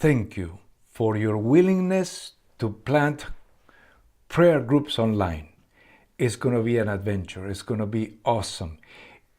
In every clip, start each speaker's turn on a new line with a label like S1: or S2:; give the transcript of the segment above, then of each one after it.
S1: thank you for your willingness to plant prayer groups online. It's going to be an adventure. It's going to be awesome.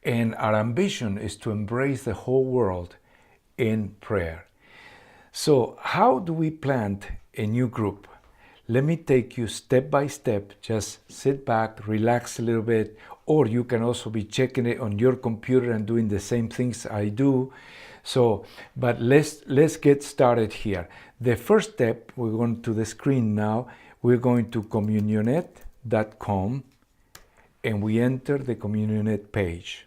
S1: And our ambition is to embrace the whole world in prayer. So how do we plant a new group? Let me take you step by step. Just sit back, relax a little bit, or you can also be checking it on your computer and doing the same things I do. So, but let's get started here. The first step, we're going to the screen now. We're going to communionet.com and we enter the Communionet page.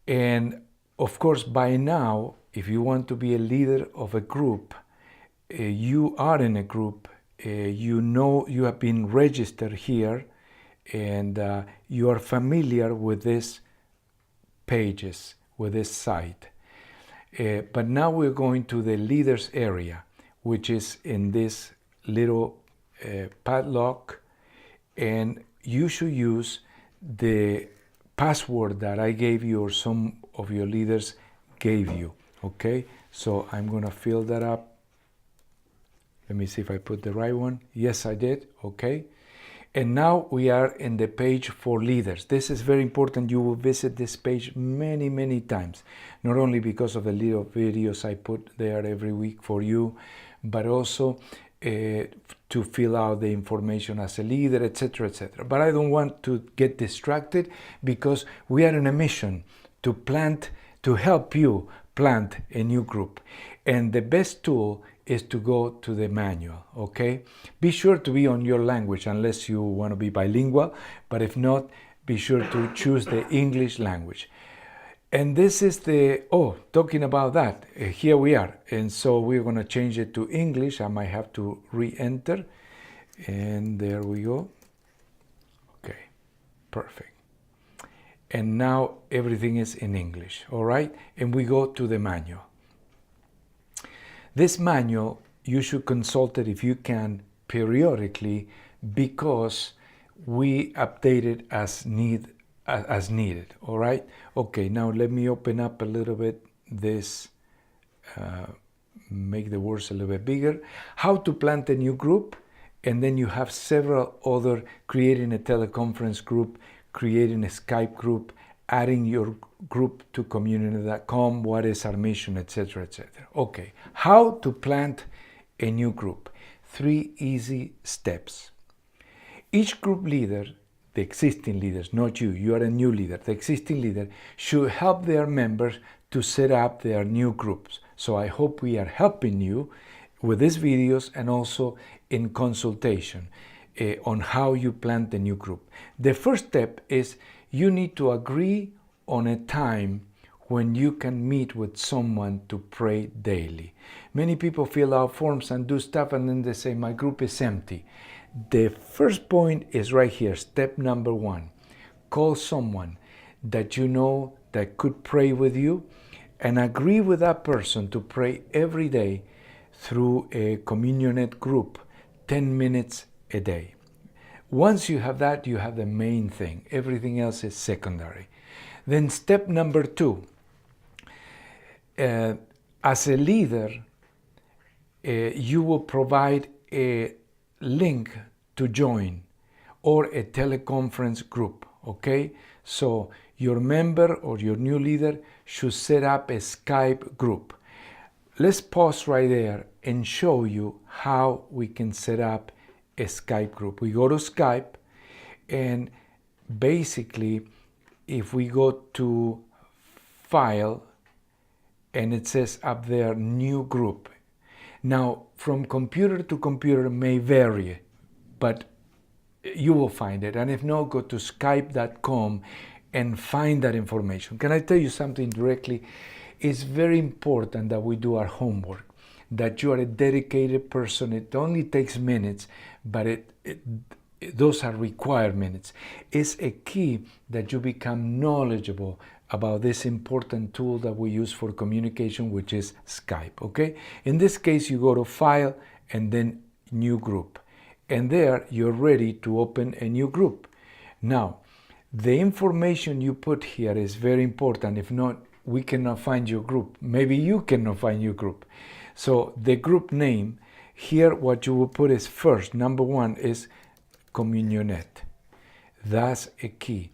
S1: And of course, by now, if you want to be a leader of a group, you are in a group, you know you have been registered here, and you are familiar with these pages, with this site. But now we're going to the leaders area, which is in this little padlock, and you should use the password that I gave you or some of your leaders gave you. Okay, so I'm gonna fill that up. Let me see if I put the right one. Yes, I did. Okay, and now we are in the page for leaders. This is very important. You will visit this page many times, not only because of the little videos I put there every week for you, but also to fill out the information as a leader, etc., etc. But I don't want to get distracted because we are in a mission to help you plant a new group. And the best tool is to go to the manual, okay? Be sure to be on your language unless you want to be bilingual, but if not, be sure to choose the English language. And this is talking about that, here we are. And so we're going to change it to English. I might have to re-enter. And there we go. Okay, perfect. And now everything is in English, all right? And we go to the manual. This manual, you should consult it if you can periodically because we update it as needed, all right? Okay, now let me open up a little bit this, make the words a little bit bigger. How to plant a new group, and then you have several other, creating a teleconference group, creating a Skype group, adding your group to communionet.com, what is our mission, etc., etc. Okay, how to plant a new group. 3 easy steps. Each group leader, the existing leaders, not you, you are a new leader, the existing leader should help their members to set up their new groups. So I hope we are helping you with these videos and also in consultation on how you plant the new group. The first step is you need to agree on a time when you can meet with someone to pray daily. Many people fill out forms and do stuff and then they say, my group is empty. The first point is right here, step number 1. Call someone that you know that could pray with you and agree with that person to pray every day through a Communionet group, 10 minutes a day. Once you have that, you have the main thing. Everything else is secondary. Then step number 2, as a leader, you will provide a link to join or a teleconference group, okay? So your member or your new leader should set up a Skype group. Let's pause right there and show you how we can set up a Skype group. We go to Skype, and basically if we go to File, and it says up there New Group. Now from computer to computer may vary, but you will find it, and if not, go to skype.com and find that information. Can I tell you something directly? It's very important that we do our homework, that you are a dedicated person. It only takes minutes, but those are required minutes. It's a key that you become knowledgeable about this important tool that we use for communication, which is Skype, okay? In this case, you go to File and then New Group. And there, you're ready to open a new group. Now, the information you put here is very important. If not, we cannot find your group. Maybe you cannot find your group. So the group name, here what you will put is first, number one is Communionet. That's a key.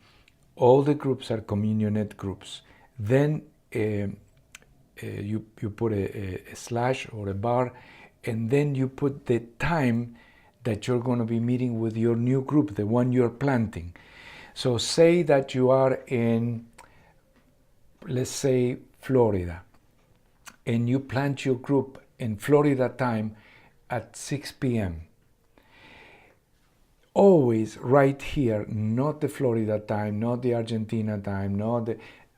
S1: All the groups are Communionet groups. Then you put a slash or a bar, and then you put the time that you're going to be meeting with your new group, the one you're planting. So say that you are in, let's say, Florida, and you plant your group in Florida time at 6 p.m. Always right here, not the Florida time, not the Argentina time,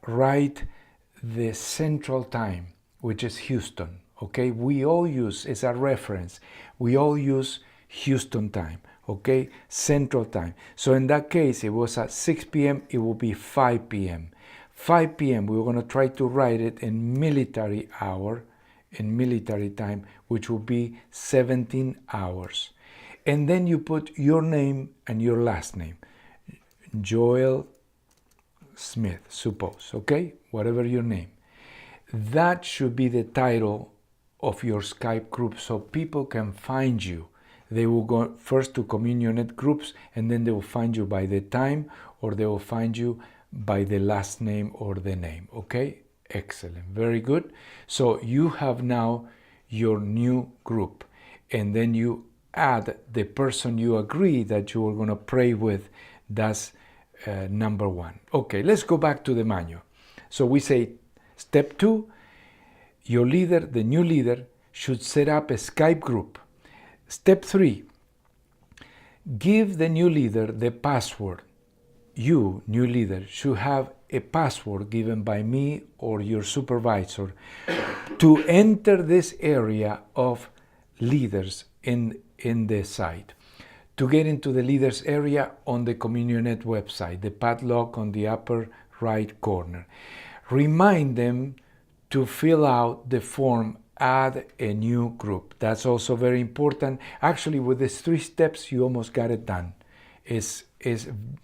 S1: write the central time, which is Houston. Okay, we all use, as a reference, we all use Houston time, okay, central time. So in that case, it was at 6 p.m., it will be 5 p.m. 5 p.m., we're going to try to write it in military hour, in military time, which will be 17 hours. And then you put your name and your last name, Joel Smith, suppose, okay, whatever your name. That should be the title of your Skype group, so people can find you. They will go first to Communionet groups, and then they will find you by the time, or they will find you by the last name or the name. Okay, excellent, very good. So you have now your new group, and then you add the person you agree that you are going to pray with. That's number one. Okay, let's go back to the manual. So we say step 2, your leader, the new leader, should set up a Skype group. Step 3, give the new leader the password. You, new leader, should have a password given by me or your supervisor to enter this area of leaders in the site. To get into the leaders area on the Communionet website, the padlock on the upper right corner. Remind them to fill out the form, add a new group. That's also very important. Actually, with these 3 steps, you almost got it done. It's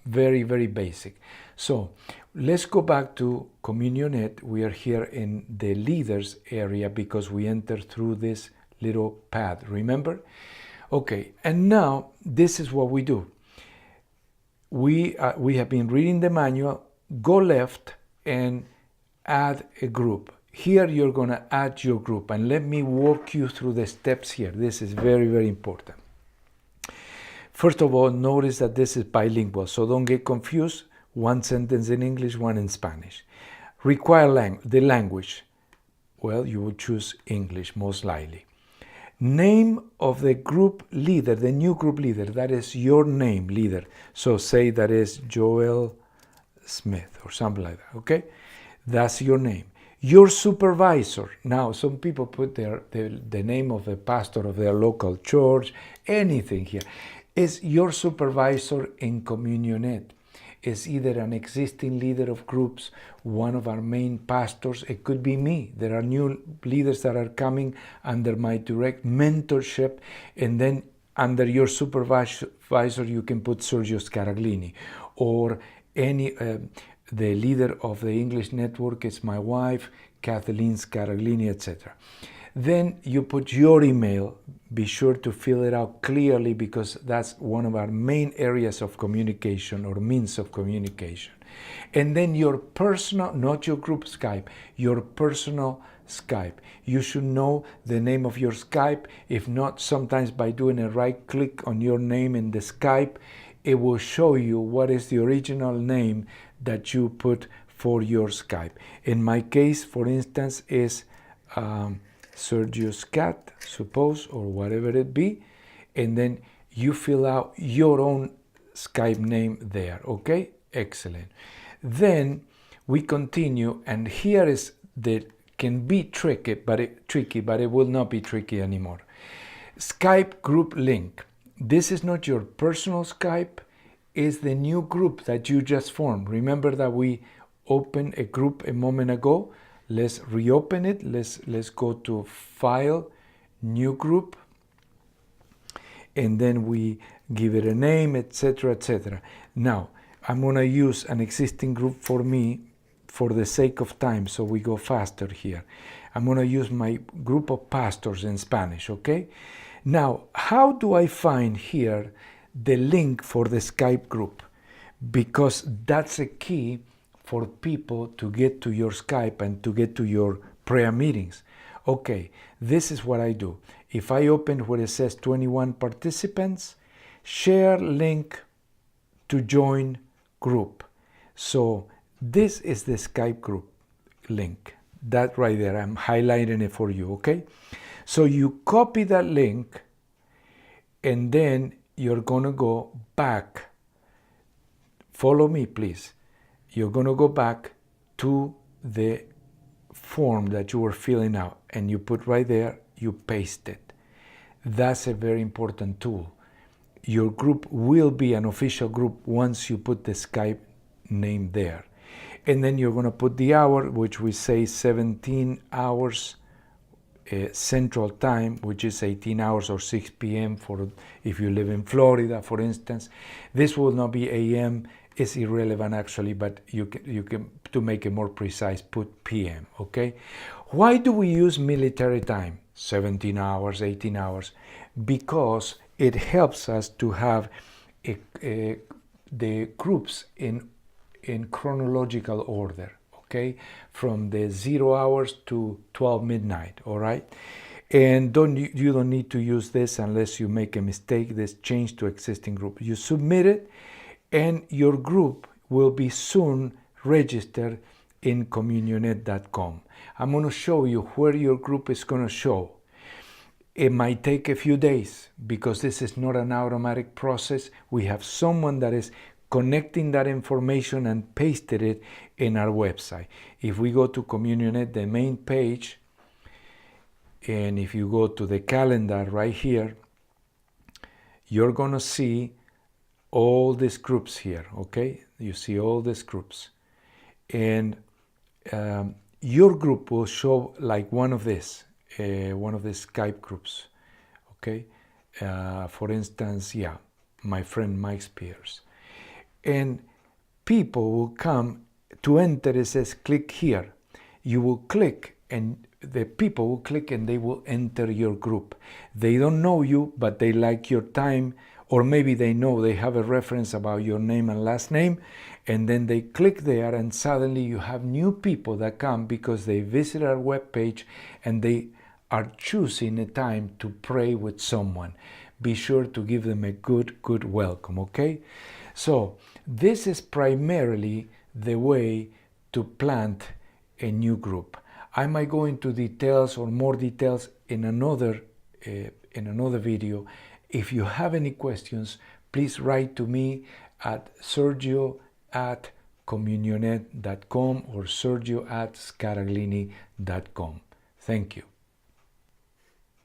S1: very, very basic. So let's go back to Communionet. We are here in the leaders area because we entered through this little pad, remember? Okay, and now this is what we do. We have been reading the manual. Go left and add a group. Here you're going to add your group, and let me walk you through the steps here. This is very, very important. First of all, notice that this is bilingual, so don't get confused. One sentence in English, one in Spanish. Require the language. Well, you would choose English most likely. Name of the group leader, the new group leader, that is your name, leader. So say that is Joel Smith or something like that, okay? That's your name. Your supervisor. Now, some people put the name of the pastor of their local church, anything here. Is your supervisor in Communionet. Is either an existing leader of groups, one of our main pastors. It could be me. There are new leaders that are coming under my direct mentorship, and then under your supervisor you can put Sergio Scaraglini, or any the leader of the English network is my wife, Kathleen Scaraglini, etc. Then you put your email. Be sure to fill it out clearly because that's one of our main areas of communication or means of communication. And then your personal, not your group Skype, your personal Skype. You should know the name of your Skype. If not, sometimes by doing a right click on your name in the Skype, it will show you what is the original name that you put for your Skype. In my case, for instance, is Sergio's cat, suppose, or whatever it be, and then you fill out your own Skype name there, okay? Excellent. Then we continue, and here is can be tricky, but it will not be tricky anymore. Skype group link. This is not your personal Skype, it's the new group that you just formed. Remember that we opened a group a moment ago? Let's reopen it. Let's go to File, New Group, and then we give it a name, etc., etc. Now, I'm going to use an existing group for me for the sake of time, so we go faster here. I'm going to use my group of pastors in Spanish, okay? Now, how do I find here the link for the Skype group? Because that's a key for people to get to your Skype and to get to your prayer meetings. Okay, this is what I do. If I open where it says 21 participants, share link to join group. So this is the Skype group link. That right there, I'm highlighting it for you, okay? So you copy that link and then you're gonna go back. Follow me, please. You're gonna go back to the form that you were filling out and you put right there, you paste it. That's a very important tool. Your group will be an official group once you put the Skype name there. And then you're going to put the hour, which we say 17 hours Central Time, which is 18 hours or 6 p.m. for if you live in Florida, for instance. This will not be a.m. It's irrelevant actually, but you can to make it more precise, put p.m. Okay? Why do we use military time? 17 hours, 18 hours, because it helps us to have the groups in chronological order, okay, from the 0 hours to 12 midnight, all right? And you don't need to use this unless you make a mistake, this change to existing group. You submit it, and your group will be soon registered in communionet.com. I'm going to show you where your group is going to show. It might take a few days because this is not an automatic process. We have someone that is connecting that information and pasted it in our website. If we go to Communionet, the main page, and if you go to the calendar right here, you're going to see all these groups here, okay? You see all these groups. And your group will show like one of these Skype groups, okay? For instance, yeah, my friend Mike Spears. And people will come to enter. It says click here. You will click and the people will click and they will enter your group. They don't know you, but they like your time, or maybe they know, they have a reference about your name and last name, and then they click there and suddenly you have new people that come because they visit our webpage and they are choosing a time to pray with someone. Be sure to give them a good welcome, okay? So this is primarily the way to plant a new group. I might go into details or more details in another video. If you have any questions, please write to me at sergio@communionet.com or sergio@scaraglini.com. Thank you.